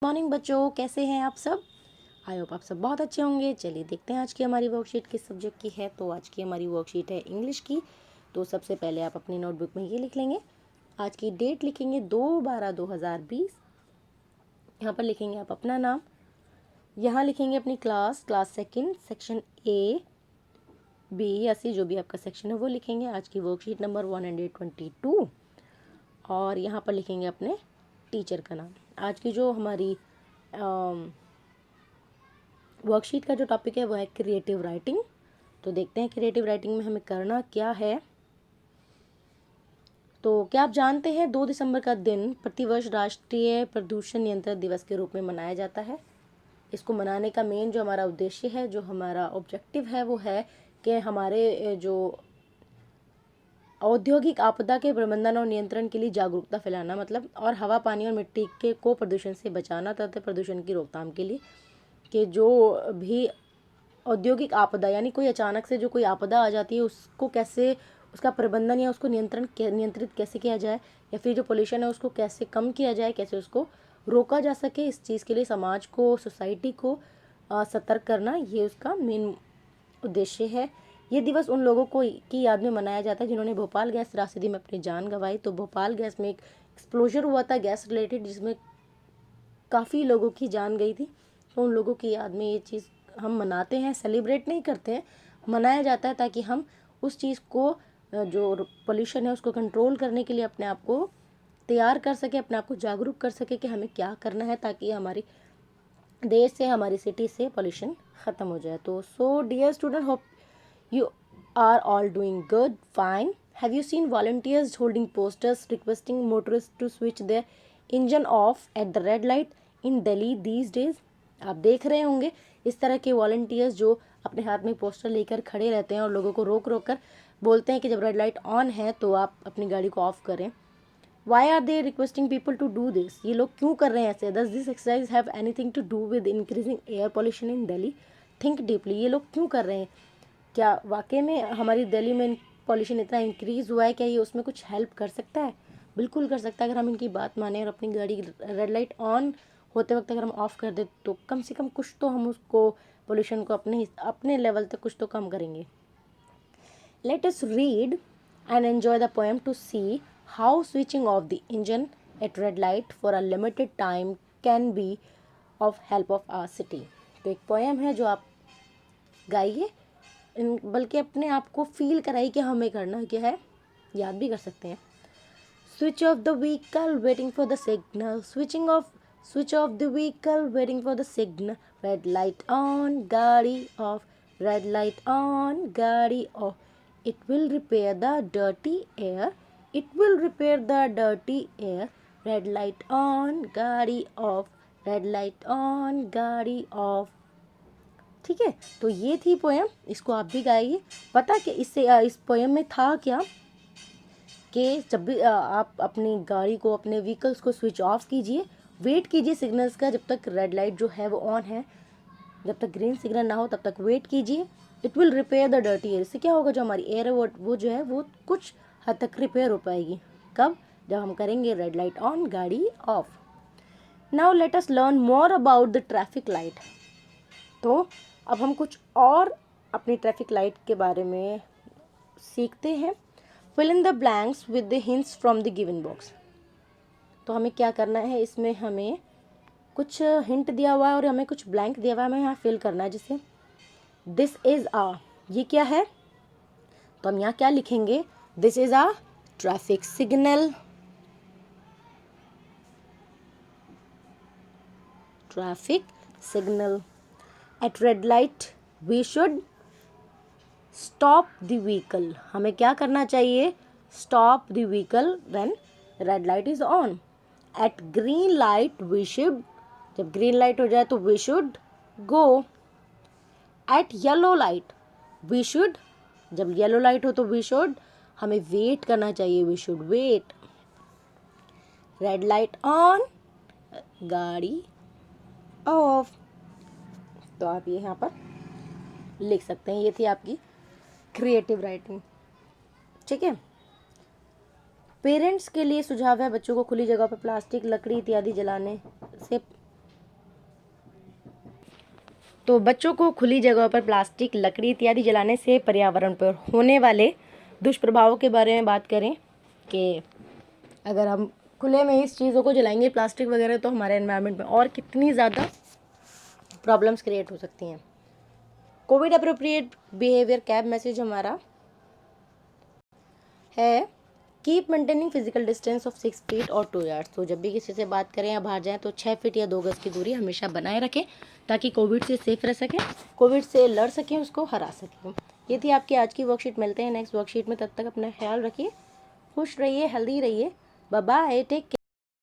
Morning बच्चों, कैसे हैं आप सब। आई होप आप सब बहुत अच्छे होंगे। चलिए देखते हैं आज की हमारी वर्कशीट किस सब्जेक्ट की है। तो आज की हमारी वर्कशीट है इंग्लिश की। तो सबसे पहले आप अपनी नोटबुक में ये लिख लेंगे, आज की डेट लिखेंगे 2/12/2020। यहाँ पर लिखेंगे आप अपना नाम, यहाँ लिखेंगे अपनी class second, section A, B या C, जो भी आपका सेक्शन है वो लिखेंगे। आज की वर्कशीट नंबर 122 और यहाँ पर लिखेंगे अपने टीचर का नाम। आज की जो हमारी वर्कशीट का जो टॉपिक है वो है क्रिएटिव राइटिंग। तो देखते हैं क्रिएटिव राइटिंग में हमें करना क्या है। तो क्या आप जानते हैं 2 दिसंबर का दिन प्रतिवर्ष राष्ट्रीय प्रदूषण नियंत्रण दिवस के रूप में मनाया जाता है। इसको मनाने का मेन जो हमारा उद्देश्य है, जो हमारा ऑब्जेक्टिव है, वो है कि हमारे जो औद्योगिक आपदा के प्रबंधन और नियंत्रण के लिए जागरूकता फैलाना, मतलब और हवा, पानी और मिट्टी के को प्रदूषण से बचाना तथा प्रदूषण की रोकथाम के लिए कि जो भी औद्योगिक आपदा यानी कोई अचानक से जो कोई आपदा आ जाती है उसको कैसे, उसका प्रबंधन या उसको नियंत्रित कैसे किया जाए, या फिर जो पोल्यूशन है उसको कैसे कम किया जाए, कैसे उसको रोका जा सके। इस चीज़ के लिए समाज को, सोसाइटी को सतर्क करना, ये उसका मेन उद्देश्य है। ये दिवस उन लोगों को की याद में मनाया जाता है जिन्होंने भोपाल गैस त्रासदी में अपनी जान गंवाई। तो भोपाल गैस में एक एक्सप्लोजर हुआ था गैस रिलेटेड, जिसमें काफ़ी लोगों की जान गई थी। तो उन लोगों की याद में ये चीज़ हम मनाते हैं, सेलिब्रेट नहीं करते हैं, मनाया जाता है, ताकि हम उस चीज़ को, जो पोल्यूशन है उसको कंट्रोल करने के लिए अपने आप को तैयार कर सके, अपने आप को जागरूक कर सके कि हमें क्या करना है, ताकि हमारी देश से, हमारी सिटी से पोल्यूशन ख़त्म हो जाए। तो so dear student, hope you are all doing good, fine. Have you seen volunteers holding posters requesting motorists to switch their engine off at the red light in Delhi these days? आप देख रहे होंगे इस तरह के volunteers जो अपने हाथ में पोस्टर लेकर खड़े रहते हैं और लोगों को रोक रोक कर बोलते हैं कि जब रेड लाइट ऑन है तो आप अपनी गाड़ी को ऑफ करें। Why are they requesting people to do this? ये लोग क्यों कर रहे हैं ऐसे? Does this exercise have anything to do with increasing air pollution in Delhi? Think deeply. ये लोग क्यों कर रहे हैं? क्या वाकई में हमारी दिल्ली में पॉल्यूशन इतना इंक्रीज़ हुआ है? क्या ये उसमें कुछ हेल्प कर सकता है? बिल्कुल कर सकता है। अगर हम इनकी बात माने और अपनी गाड़ी रेड लाइट ऑन होते वक्त अगर हम ऑफ़ कर दें तो कम से कम कुछ तो हम उसको, पोल्यूशन को अपने लेवल तक कुछ तो कम करेंगे। Let us read and enjoy the poem to see how switching off the engine at red light for a limited time can be of help of our city. तो एक पोएम है जो आप गाइए, बल्कि अपने आप को फील कराइए कि हमें करना क्या है, याद भी कर सकते हैं। Switch off the vehicle waiting for the signal, switch off the vehicle waiting for the signal, red light on गाड़ी ऑफ, रेड लाइट ऑन गाड़ी of, it will repair the dirty air, it will repair the dirty air, red light on गाड़ी of, red light on गाड़ी of. ठीक है, तो ये थी poem, इसको आप भी गाइए। पता कि इससे इस पोएम में था क्या कि जब भी आप अपनी गाड़ी को, अपने व्हीकल्स को स्विच ऑफ कीजिए, वेट कीजिए सिग्नल्स का, जब तक रेड लाइट जो है वो ऑन है, जब तक ग्रीन सिग्नल ना हो तब तक वेट कीजिए। It will repair the dirty air, इससे क्या होगा, जो हमारी एयर है वो जो है वो कुछ हद तक रिपेयर हो पाएगी। कब? जब हम करेंगे रेड लाइट ऑन गाड़ी of. Now let us learn more about the traffic light. तो अब हम कुछ और अपनी ट्रैफिक लाइट के बारे में सीखते हैं। Fill in the blanks with the hints from the given box. तो हमें क्या करना है, इसमें हमें कुछ हिंट दिया हुआ है और हमें कुछ ब्लैंक दिया हुआ है, हमें यहाँ फिल करना है। जैसे दिस इज़ आ, ये क्या है, तो हम यहाँ क्या लिखेंगे, this is a traffic signal, traffic signal. At red light we should stop the vehicle, हमें क्या करना चाहिए, stop the vehicle when red light is on. At green light we should, जब ग्रीन लाइट हो जाए तो we should go. At yellow light we should, जब yellow light हो तो वी शुड, हमें वेट करना चाहिए, we should wait. Red light on गाड़ी ऑफ। तो आप ये यहाँ पर लिख सकते हैं। ये थी आपकी क्रिएटिव राइटिंग। ठीक है, पेरेंट्स के लिए सुझाव है, बच्चों को खुली जगह पर प्लास्टिक, लकड़ी इत्यादि जलाने से तो बच्चों को खुली जगहों पर प्लास्टिक, लकड़ी इत्यादि जलाने से पर्यावरण पर होने वाले दुष्प्रभावों के बारे में बात करें कि अगर हम खुले में इस चीज़ों को जलाएंगे प्लास्टिक वगैरह, तो हमारे एनवायरनमेंट में और कितनी ज़्यादा प्रॉब्लम्स क्रिएट हो सकती हैं। Covid appropriate behaviour cab message हमारा है keep maintaining physical distance of 6 feet और 2 yards। तो जब भी किसी से बात करें या बाहर जाएं तो 6 फीट या 2 गज की दूरी हमेशा बनाए रखें, ताकि कोविड से सेफ रह सकें, कोविड से लड़ सकें, उसको हरा सकें। ये थी आपकी आज की वर्कशीट। मिलते हैं नेक्स्ट वर्कशीट में, तब तक अपना ख्याल रखिए, खुश रहिए, हेल्दी रहिए। Bye bye, take care.